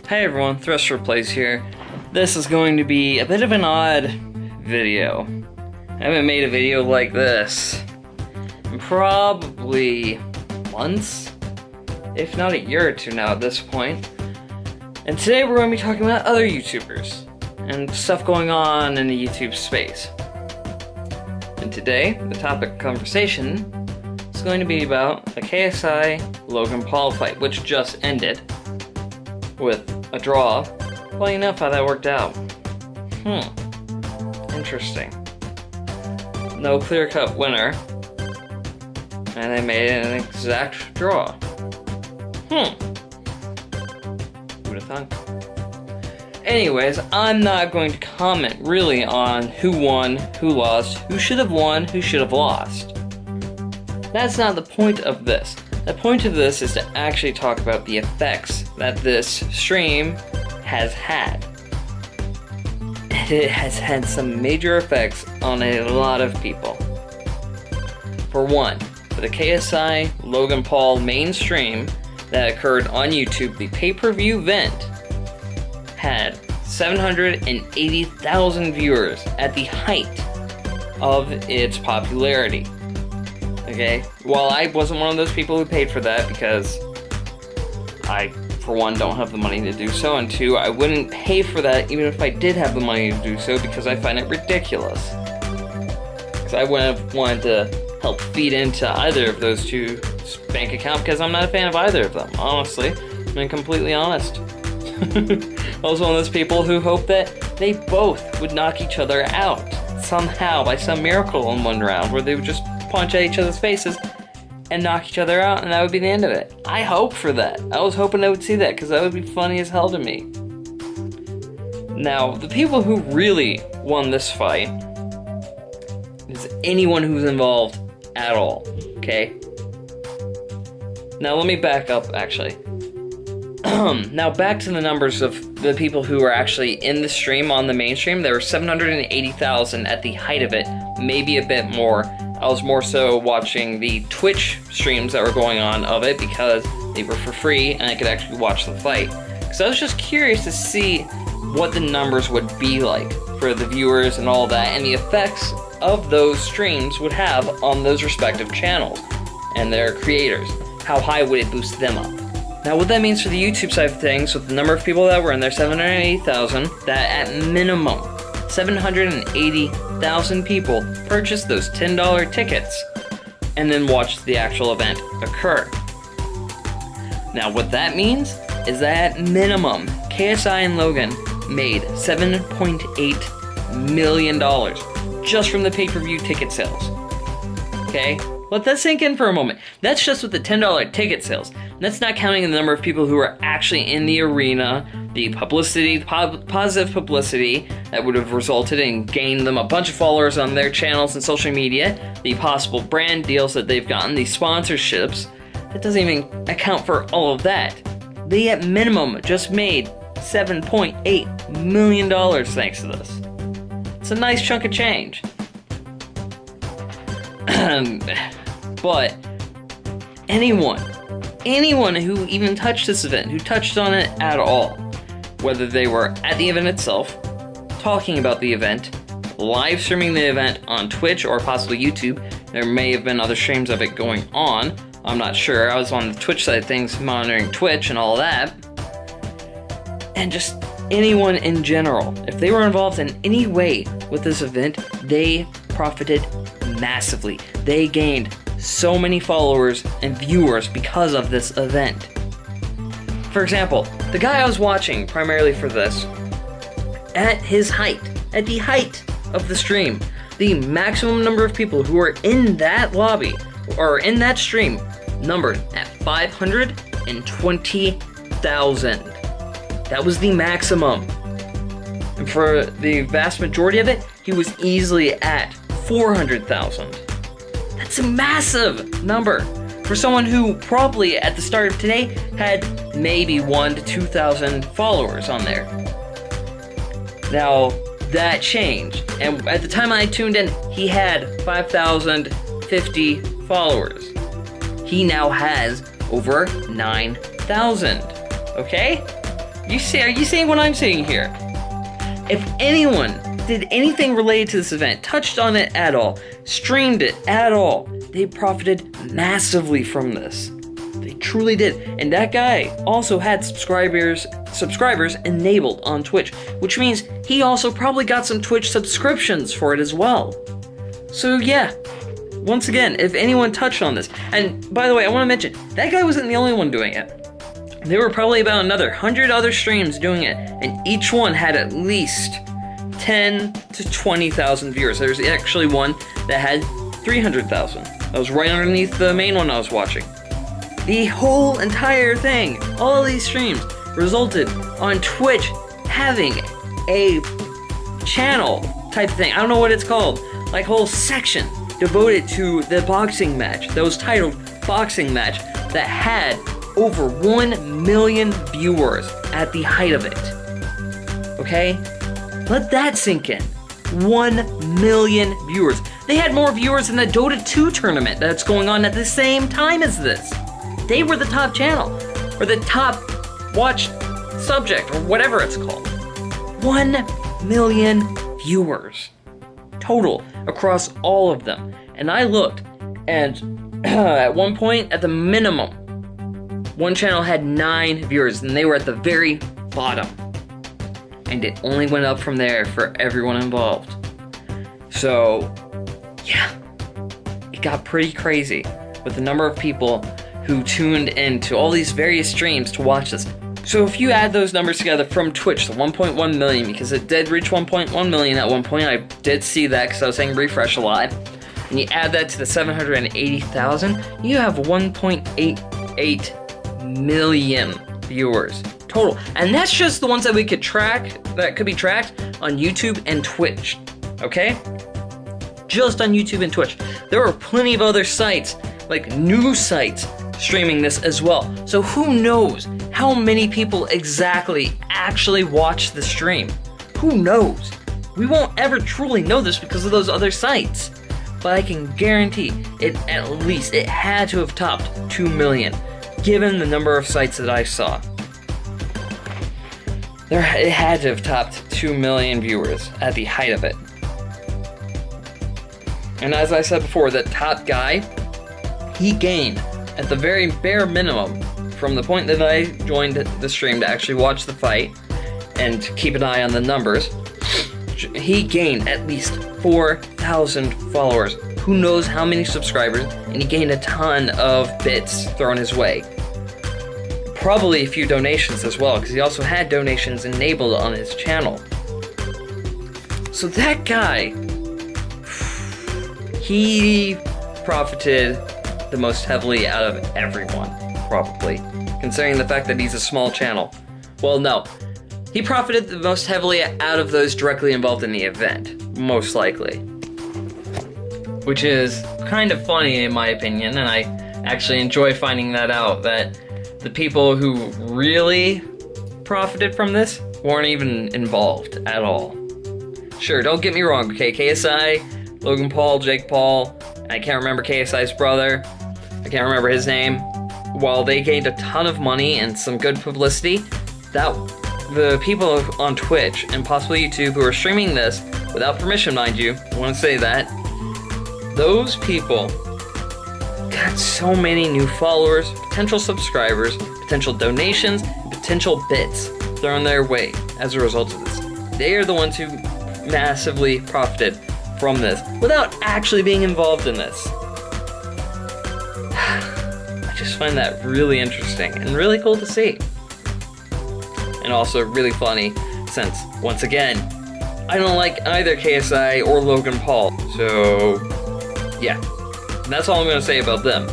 Hi everyone, Thruster Plays here. This is going to be a bit of an odd video. I haven't made a video like this in probably months, if not a year or two now at this point. And today we're going to be talking about other YouTubers and stuff going on in the YouTube space. And today, the topic of conversation is going to be about the KSI-Logan Paul fight, which just ended with a draw. Funny enough how that worked out. Interesting. No clear-cut winner. And they made it an exact draw. Who'd have thunk? Anyways, I'm not going to comment really on who won, who lost, who should have won, who should have lost. That's not the point of this. The point of this is to actually talk about the effects that this stream has had. And it has had some major effects on a lot of people. For one, for the KSI-Logan Paul main stream that occurred on YouTube, the pay-per-view event had 780,000 viewers at the height of its popularity. Okay, while I wasn't one of those people who paid for that because I, for one, don't have the money to do so, and two, I wouldn't pay for that even if I did have the money to do so because I find it ridiculous. Because I wouldn't have wanted to help feed into either of those two bank accounts because I'm not a fan of either of them, honestly. I'm being completely honest. I was one of those people who hoped that they both would knock each other out somehow by some miracle in one round where they would just punch at each other's faces and knock each other out, and that would be the end of it. I hope for that. I was hoping I would see that because that would be funny as hell to me. Now, the people who really won this fight is anyone who's involved at all, okay? Now, let me back up, actually. Now, back to the numbers of the people who were actually in the stream, on the main stream. There were 780,000 at the height of it, maybe a bit more. I was more so watching the Twitch streams that were going on of it because they were for free and I could actually watch the fight. Because I was just curious to see what the numbers would be like for the viewers and all that, and the effects of those streams would have on those respective channels and their creators. How high would it boost them up? Now, what that means for the YouTube side of things, with the number of people that were in there, 780,000, that at minimum, 780,000 people purchased those $10 tickets and then watched the actual event occur. Now, what that means is that at minimum, KSI and Logan made $7.8 million just from the pay-per-view ticket sales. Okay? Let that sink in for a moment. That's just with the $10 ticket sales. And that's not counting the number of people who are actually in the arena, the publicity, positive publicity that would have resulted in gaining them a bunch of followers on their channels and social media, the possible brand deals that they've gotten, the sponsorships. That doesn't even account for all of that. They at minimum just made $7.8 million thanks to this. It's a nice chunk of change. But anyone who even touched this event, who touched on it at all, whether they were at the event itself, talking about the event, live streaming the event on Twitch or possibly YouTube, there may have been other streams of it going on, I'm not sure, I was on the Twitch side of things monitoring Twitch and all that, and just anyone in general, if they were involved in any way with this event, they profited massively. They gained so many followers and viewers because of this event. For example, the guy I was watching primarily for this, at his height, at the height of the stream, the maximum number of people who were in that lobby, or in that stream, numbered at 520,000. That was the maximum. And for the vast majority of it, he was easily at 400,000. That's a massive number for someone who probably at the start of today had maybe 1,000 to 2,000 followers on there. Now, that changed, and at the time I tuned in, he had 5,050 followers. He now has over 9,000. Okay? Are you seeing what I'm seeing here? If anyone did anything related to this event, touched on it at all, streamed it at all, they profited massively from this. They truly did. And that guy also had subscribers enabled on Twitch, which means he also probably got some Twitch subscriptions for it as well. So yeah, once again, if anyone touched on this, and by the way, I want to mention, that guy wasn't the only one doing it. There were probably about another 100 other streams doing it, and each one had at least 10 to 20,000 viewers. There's actually one that had 300,000. That was right underneath the main one I was watching. The whole entire thing, all these streams, resulted on Twitch having a channel type thing. I don't know what it's called. Like whole section devoted to the boxing match that was titled Boxing Match that had over 1 million viewers at the height of it. Okay? Let that sink in. 1 million viewers. They had more viewers than the Dota 2 tournament that's going on at the same time as this. They were the top channel, or the top watched subject, or whatever it's called. 1 million viewers total across all of them. And I looked, and at one point, at the minimum, one channel had 9 viewers, and they were at the very bottom. And it only went up from there for everyone involved. So, yeah, it got pretty crazy with the number of people who tuned into all these various streams to watch this. So if you add those numbers together from Twitch, the 1.1 million, because it did reach 1.1 million at one point, I did see that because I was saying refresh a lot, and you add that to the 780,000, you have 1.88 million viewers total. And that's just the ones that we could track, that could be tracked on YouTube and Twitch, okay? Just on YouTube and Twitch. There are plenty of other sites, like news sites, streaming this as well. So who knows how many people exactly actually watch the stream? Who knows? We won't ever truly know this because of those other sites. But I can guarantee it had to have topped 2 million, given the number of sites that I saw. It had to have topped 2 million viewers at the height of it. And as I said before, the top guy, he gained, at the very bare minimum, from the point that I joined the stream to actually watch the fight and keep an eye on the numbers, he gained at least 4,000 followers. Who knows how many subscribers, and he gained a ton of bits thrown his way. Probably a few donations as well, because he also had donations enabled on his channel. So that guy, he profited the most heavily out of everyone, probably, considering the fact that he's a small channel. Well, no. He profited the most heavily out of those directly involved in the event, most likely. Which is kind of funny in my opinion, and I actually enjoy finding that out, that the people who really profited from this weren't even involved at all. Sure, don't get me wrong, okay, KSI, Logan Paul, Jake Paul, I can't remember KSI's brother, I can't remember his name. While they gained a ton of money and some good publicity, the people on Twitch and possibly YouTube who are streaming this, without permission mind you, I want to say that, those people got so many new followers, potential subscribers, potential donations, and potential bits thrown their way as a result of this. They are the ones who massively profited from this without actually being involved in this. I just find that really interesting and really cool to see. And also really funny since, once again, I don't like either KSI or Logan Paul. So, yeah. That's all I'm going to say about them.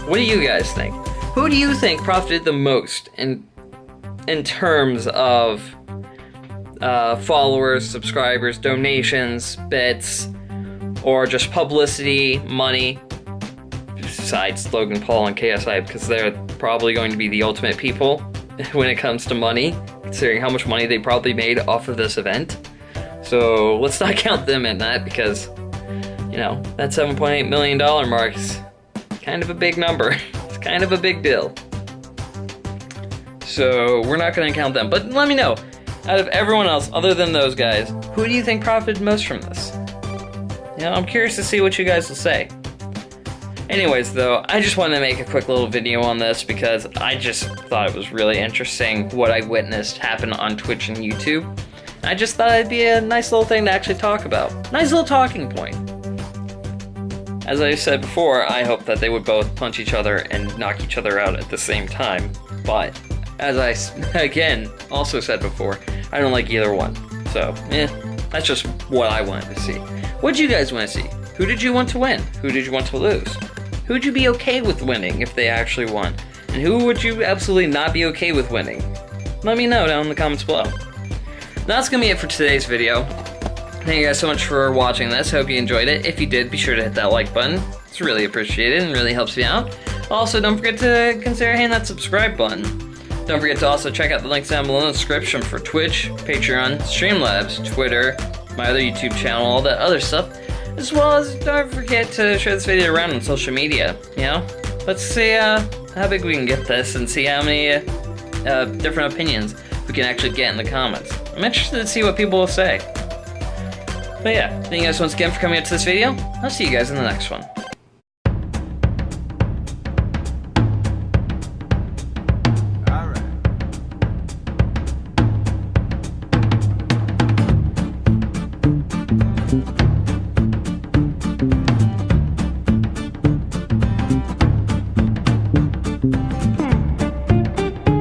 What do you guys think? Who do you think profited the most in terms of followers, subscribers, donations, bits, or just publicity, money, besides Logan Paul and KSI, because they're probably going to be the ultimate people when it comes to money, considering how much money they probably made off of this event. So let's not count them in that, because, you know, that $7.8 million mark is kind of a big number. It's kind of a big deal. so we're not going to count them. But let me know, out of everyone else other than those guys, who do you think profited most from this? You know, I'm curious to see what you guys will say. Anyways, though, I just wanted to make a quick little video on this because I just thought it was really interesting what I witnessed happen on Twitch and YouTube. I just thought it'd be a nice little thing to actually talk about. Nice little talking point. As I said before, I hope that they would both punch each other and knock each other out at the same time. But, as I, again, also said before, I don't like either one. So, that's just what I wanted to see. What did you guys want to see? Who did you want to win? Who did you want to lose? Who would you be okay with winning if they actually won? And who would you absolutely not be okay with winning? Let me know down in the comments below. That's gonna be it for today's video. Thank you guys so much for watching this. Hope you enjoyed it. If you did, be sure to hit that like button. It's really appreciated and really helps me out. Also, don't forget to consider hitting that subscribe button. Don't forget to also check out the links down below in the description for Twitch, Patreon, Streamlabs, Twitter, my other YouTube channel, all that other stuff. As well as, don't forget to share this video around on social media, you know? Let's see how big we can get this and see how many different opinions we can actually get in the comments. I'm interested to see what people will say. But yeah, thank you guys once again for coming out to this video. I'll see you guys in the next one.